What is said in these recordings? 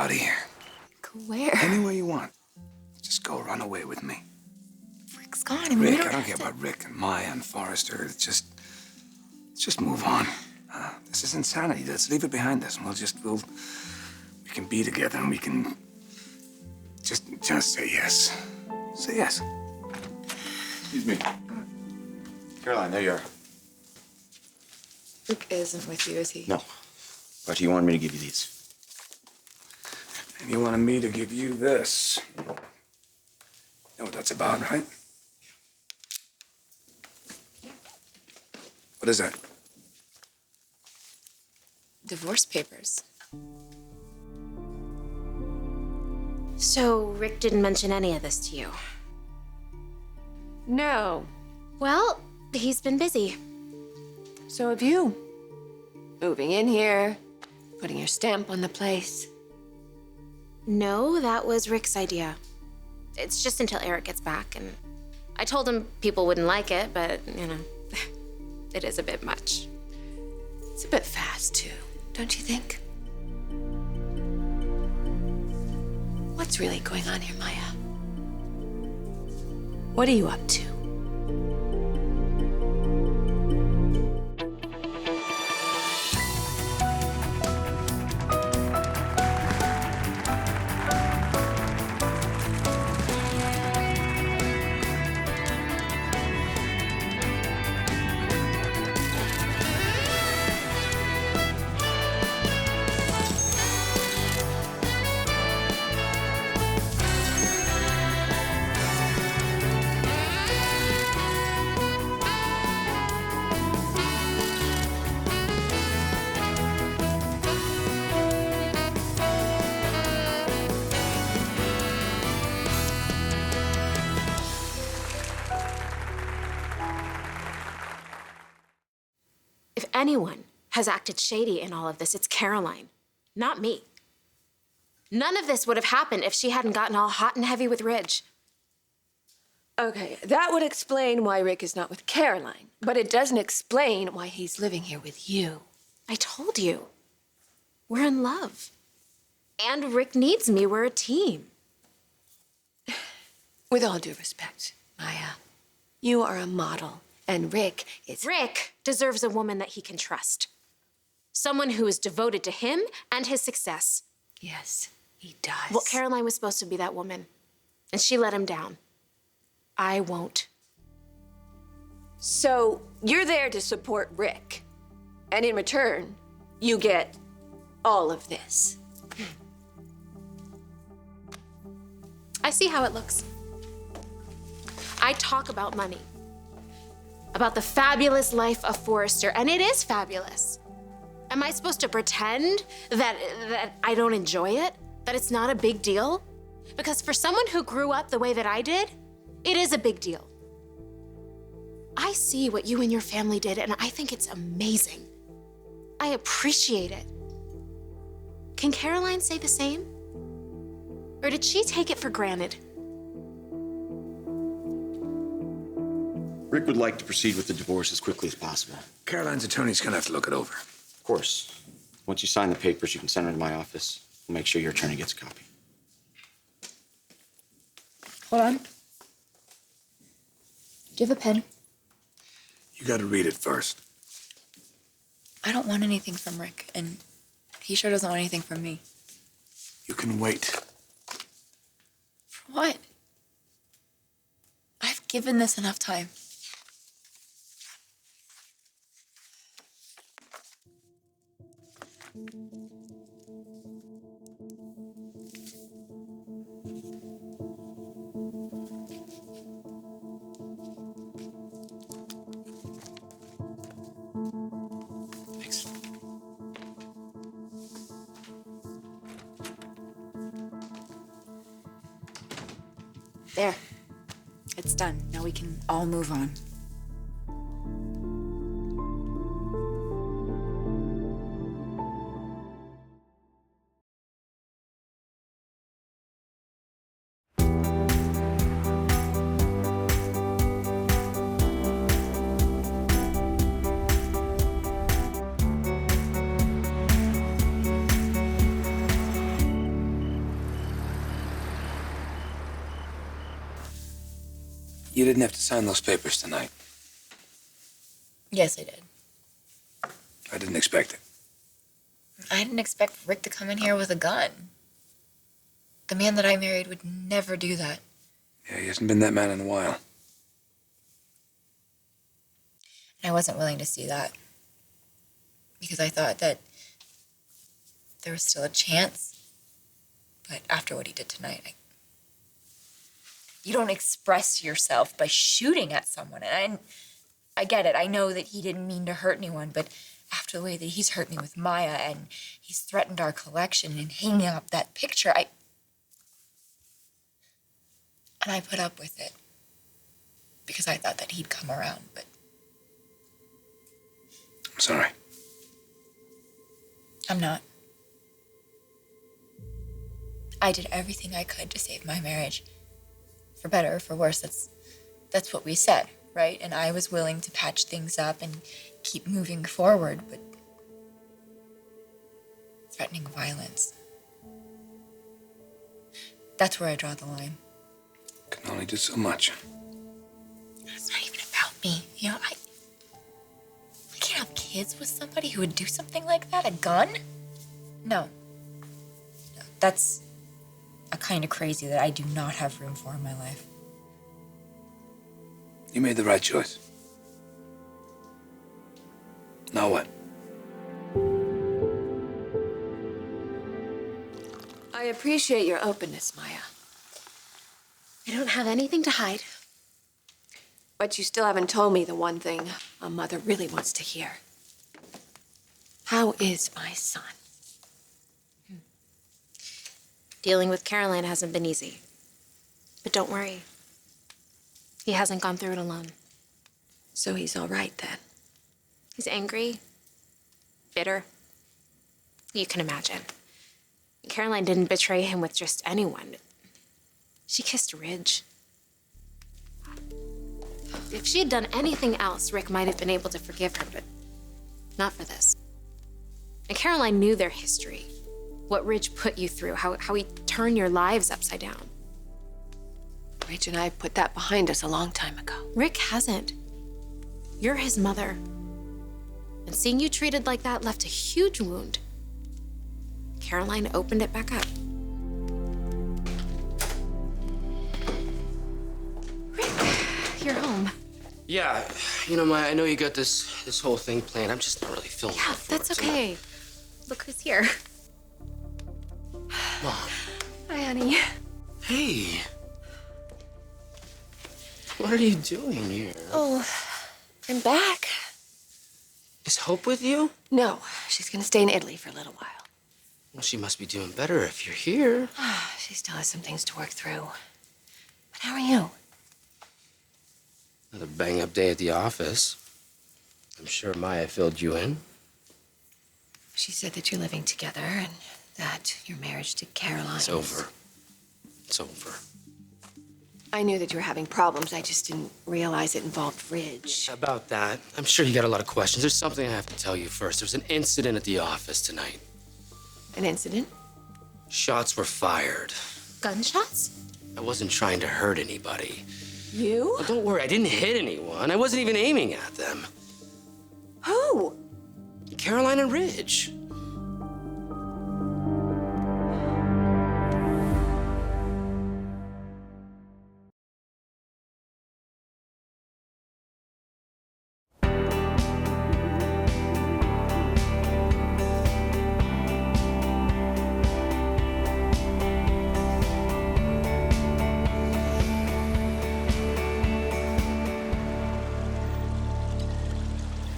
out of here. Go where? Anywhere you want. Just go run away with me. Rick's gone. I mean, Rick, I don't care about Rick and Maya and Forrester. Let's just move on. This is insanity. Let's leave it behind us, and we can be together, and we can just say yes. Say yes. Excuse me. Caroline, there you are. Rick isn't with you, is he? No. But you wanted me to give you these. And you wanted me to give you this. You know what that's about, right? What is that? Divorce papers. So Rick didn't mention any of this to you? No. Well, he's been busy. So have you. Moving in here, putting your stamp on the place. No, that was Rick's idea. It's just until Eric gets back, and I told him people wouldn't like it, but, you know, it is a bit much. It's a bit fast, too, don't you think? What's really going on here, Maya? What are you up to? If anyone has acted shady in all of this, it's Caroline, not me. None of this would have happened if she hadn't gotten all hot and heavy with Ridge. Okay, that would explain why Rick is not with Caroline, but it doesn't explain why he's living here with you. I told you. We're in love. And Rick needs me. We're a team. With all due respect, Maya, you are a model, and Rick is... Rick deserves a woman that he can trust. Someone who is devoted to him and his success. Yes, he does. Well, Caroline was supposed to be that woman, and she let him down. I won't. So you're there to support Rick, and in return, you get all of this. I see how it looks. I talk about money, about the fabulous life of Forrester, and it is fabulous. Am I supposed to pretend that I don't enjoy it? That it's not a big deal? Because for someone who grew up the way that I did, it is a big deal. I see what you and your family did, and I think it's amazing. I appreciate it. Can Caroline say the same? Or did she take it for granted? Rick would like to proceed with the divorce as quickly as possible. Caroline's attorney's gonna have to look it over. Of course. Once you sign the papers, you can send them to my office. We'll make sure your attorney gets a copy. Hold on. Do you have a pen? You gotta read it first. I don't want anything from Rick, and he sure doesn't want anything from me. You can wait. For what? I've given this enough time. Thanks. There. It's done. Now we can all move on. you didn't have to sign those papers tonight. Yes, I did. I didn't expect it. I didn't expect Rick to come in here with a gun. The man that I married would never do that. Yeah, he hasn't been that man in a while. And I wasn't willing to see that. Because I thought that there was still a chance. But after what he did tonight, you don't express yourself by shooting at someone. And I get it. I know that he didn't mean to hurt anyone, but after the way that he's hurt me with Maya and he's threatened our collection and hanging up that picture, I put up with it because I thought that he'd come around, but I'm sorry. I'm not. I did everything I could to save my marriage. For better or for worse, that's what we said, right? And I was willing to patch things up and keep moving forward, but threatening violence, that's where I draw the line. Can only do so much. It's not even about me. You know, I can't have kids with somebody who would do something like that. A gun? No. That's a kind of crazy that I do not have room for in my life. You made the right choice. Now what? I appreciate your openness, Maya. I don't have anything to hide. But you still haven't told me the one thing a mother really wants to hear. How is my son? Dealing with Caroline hasn't been easy. But don't worry. He hasn't gone through it alone. So he's all right then. He's angry, bitter. You can imagine. Caroline didn't betray him with just anyone. She kissed Ridge. If she had done anything else, Rick might have been able to forgive her, but not for this. And Caroline knew their history, what Ridge put you through, how he turned your lives upside down. Rach and I put that behind us a long time ago. Rick hasn't. You're his mother. And seeing you treated like that left a huge wound. Caroline opened it back up. Rick, you're home. Yeah, you know, Maya, I know you got this whole thing planned. I'm just not really feeling Yeah, up for that's it tonight. okay. Look who's here. Mom. Hi, honey. Hey. What are you doing here? Oh, I'm back. Is Hope with you? No, she's gonna stay in Italy for a little while. Well, she must be doing better if you're here. She still has some things to work through. But how are you? Another bang-up day at the office. I'm sure Maya filled you in. She said that you're living together and that your marriage to Caroline It's over. It's over. I knew that you were having problems. I just didn't realize it involved Ridge. About that, I'm sure you got a lot of questions. There's something I have to tell you first. There was an incident at the office tonight. An incident? Shots were fired. Gunshots? I wasn't trying to hurt anybody. You? Well, don't worry, I didn't hit anyone. I wasn't even aiming at them. Who? Caroline and Ridge.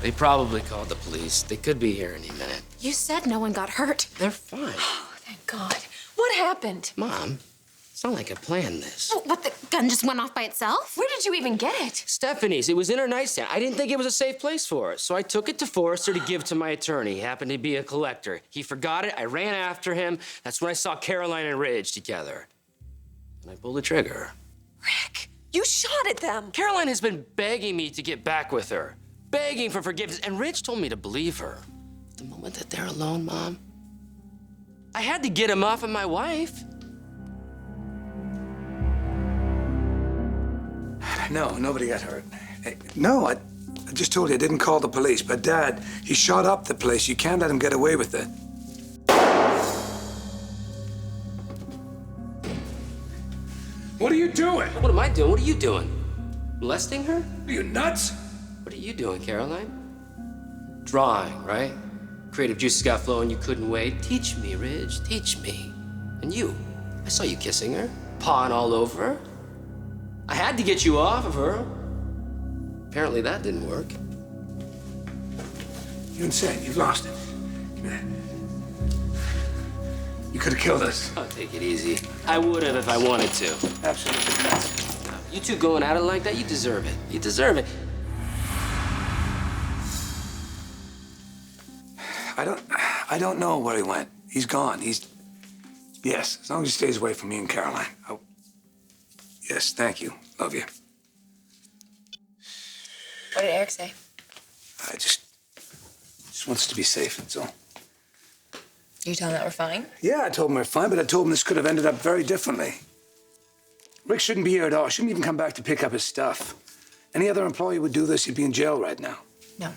They probably called the police. They could be here any minute. You said no one got hurt. They're fine. Oh, thank God. What happened? Mom, it's not like I planned this. Oh, what, the gun just went off by itself? Where did you even get it? Stephanie's. It was in her nightstand. I didn't think it was a safe place for it, so I took it to Forrester to give to my attorney. He happened to be a collector. He forgot it. I ran after him. That's when I saw Caroline and Ridge together. And I pulled the trigger. Rick, you shot at them. Caroline has been begging me to get back with her, begging for forgiveness, and Ridge told me to believe her. The moment that they're alone, Mom, I had to get him off of my wife. I No, nobody got hurt. Hey, no, I just told you I didn't call the police. But Dad, he shot up the place. You can't let him get away with it. What are you doing? What am I doing? What are you doing? Molesting her? Are you nuts? What are you doing, Caroline? Drawing, right? Creative juices got flowing, you couldn't wait. Teach me, Ridge, teach me. And you, I saw you kissing her, pawing all over her. I had to get you off of her. Apparently that didn't work. You're insane. You've lost it. You could have killed us. Oh, take it easy. I would have if I wanted to. Absolutely nuts. You two going at it like that, you deserve it. You deserve it. I don't know where he went. He's gone. Yes, as long as he stays away from me and Caroline. Oh, yes, thank you. Love you. What did Eric say? I just wants to be safe, that's all. You tell him that we're fine? Yeah, I told him we're fine, but I told him this could have ended up very differently. Rick shouldn't be here at all. Shouldn't even come back to pick up his stuff. Any other employee would do this, he'd be in jail right now. No.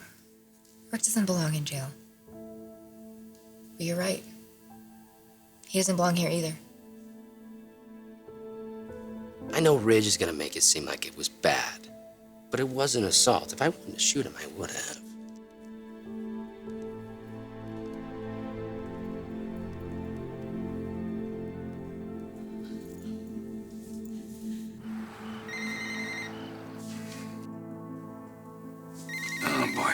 Rick doesn't belong in jail. But you're right. He doesn't belong here either. I know Ridge is gonna make it seem like it was bad, but it was an assault. If I wanted to shoot him, I would have. Oh, boy.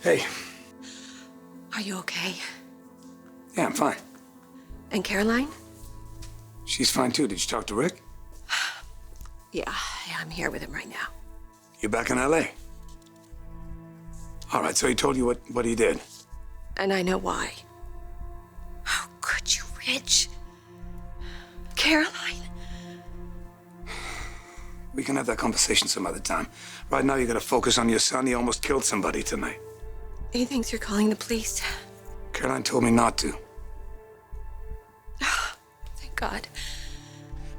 Hey. Are you okay? Yeah, I'm fine. And Caroline? She's fine, too. Did you talk to Rick? Yeah, I'm here with him right now. You're back in L.A.? All right, so he told you what he did. And I know why. How could you, Rich? Caroline? We can have that conversation some other time. Right now, you gotta focus on your son. He almost killed somebody tonight. He thinks you're calling the police. Caroline told me not to. Thank God.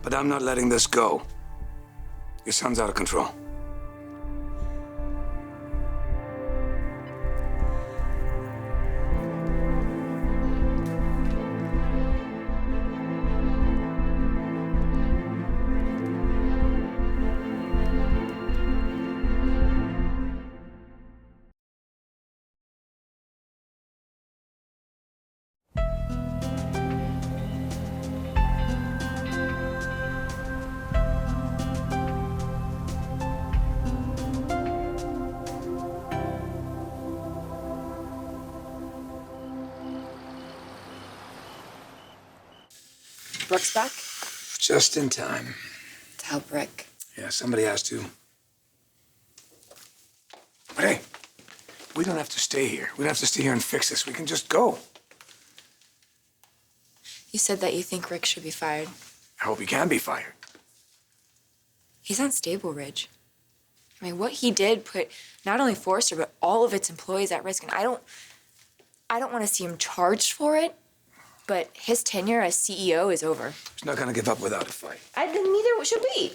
But I'm not letting this go. Your son's out of control. Brooke's back? Just in time. To help Rick. Yeah, somebody has to. But hey, we don't have to stay here. We don't have to stay here and fix this. We can just go. You said that you think Rick should be fired. I hope he can be fired. He's unstable, Ridge. I mean, what he did put not only Forrester, but all of its employees at risk. And I don't want to see him charged for it, but his tenure as CEO is over. He's not gonna give up without a fight. Neither should we.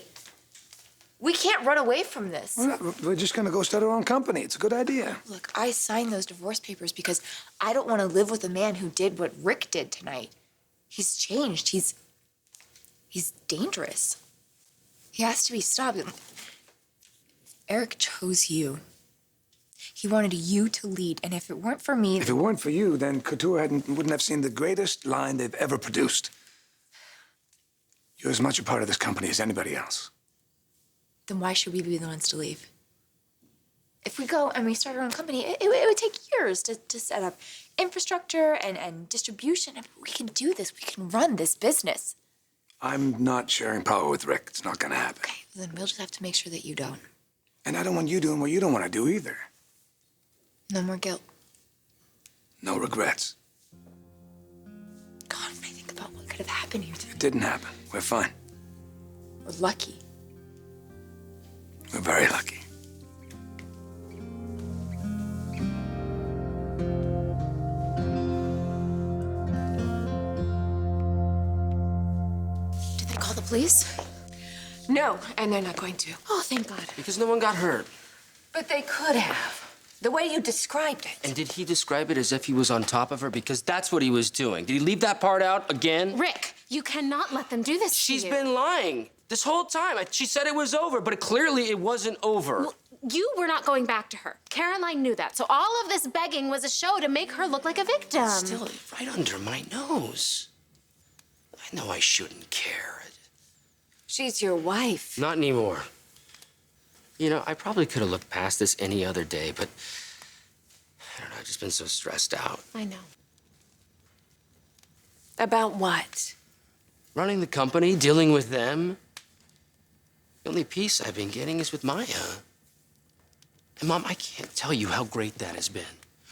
We can't run away from this. We're just gonna go start our own company. It's a good idea. Look, I signed those divorce papers because I don't want to live with a man who did what Rick did tonight. He's changed. He's dangerous. He has to be stopped. Eric chose you. He wanted you to lead, and if it weren't for me... If it weren't for you, then Couture wouldn't have seen the greatest line they've ever produced. You're as much a part of this company as anybody else. Then why should we be the ones to leave? If we go and we start our own company, it would take years to set up infrastructure and distribution. I mean, we can do this. We can run this business. I'm not sharing power with Rick. It's not gonna happen. Okay, well then we'll just have to make sure that you don't. And I don't want you doing what you don't want to do either. No more guilt. No regrets. God, when I think about what could have happened here today, It didn't happen. We're fine. we're lucky. We're very lucky. Did they call the police? No, and they're not going to. Oh, thank God. Because no one got hurt. But they could have. The way you described it. And did he describe it as if he was on top of her? Because that's what he was doing. Did he leave that part out again? Rick, you cannot let them do this to She's you. been lying this whole time. She said it was over, but clearly it wasn't over. Well, you were not going back to her. Caroline knew that. So all of this begging was a show to make her look like a victim. Still right under my nose. I know I shouldn't care. She's your wife. Not anymore. You know, I probably could have looked past this any other day, but I don't know, I've just been so stressed out. I know. About what? Running the company, dealing with them. The only peace I've been getting is with Maya. And Mom, I can't tell you how great that has been.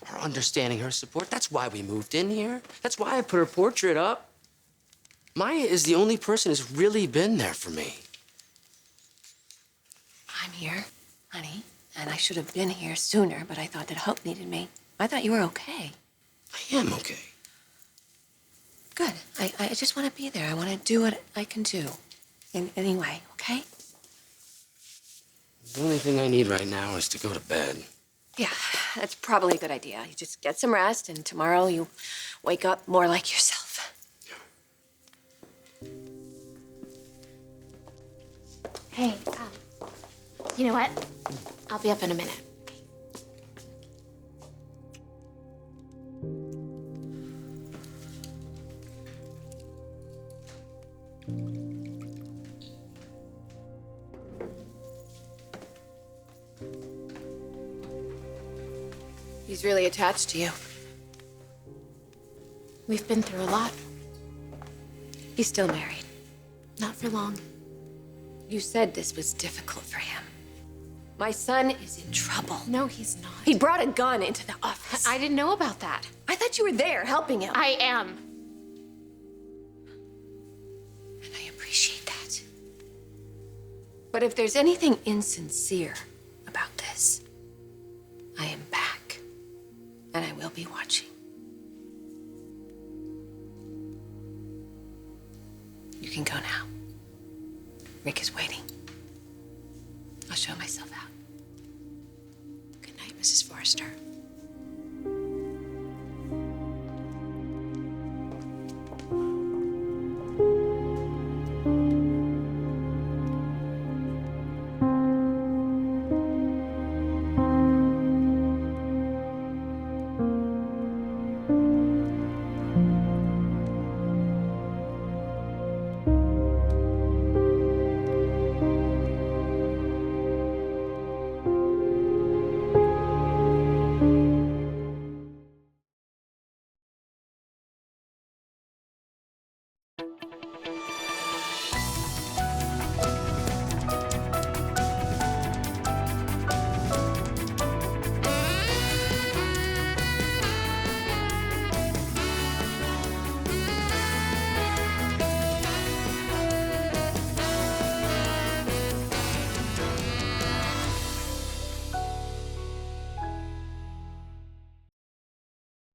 Her understanding, her support. That's why we moved in here. That's why I put her portrait up. Maya is the only person who's really been there for me. I'm here, honey, and I should have been here sooner, but I thought that Hope needed me. I thought you were okay. I am okay. Good. I just want to be there. I want to do what I can do in any way, okay? The only thing I need right now is to go to bed. Yeah, that's probably a good idea. You just get some rest, and tomorrow you wake up more like yourself. Hey, you know what? I'll be up in a minute. He's really attached to you. We've been through a lot. He's still married. Not for long. You said this was difficult for him. My son is in trouble. No, he's not. He brought a gun into the office. I didn't know about that. I thought you were there helping him. I am. And I appreciate that. But if there's anything insincere about this, I am back. And I will be watching. You can go now. Rick is waiting. I'll show myself out. Good night, Mrs. Forrester.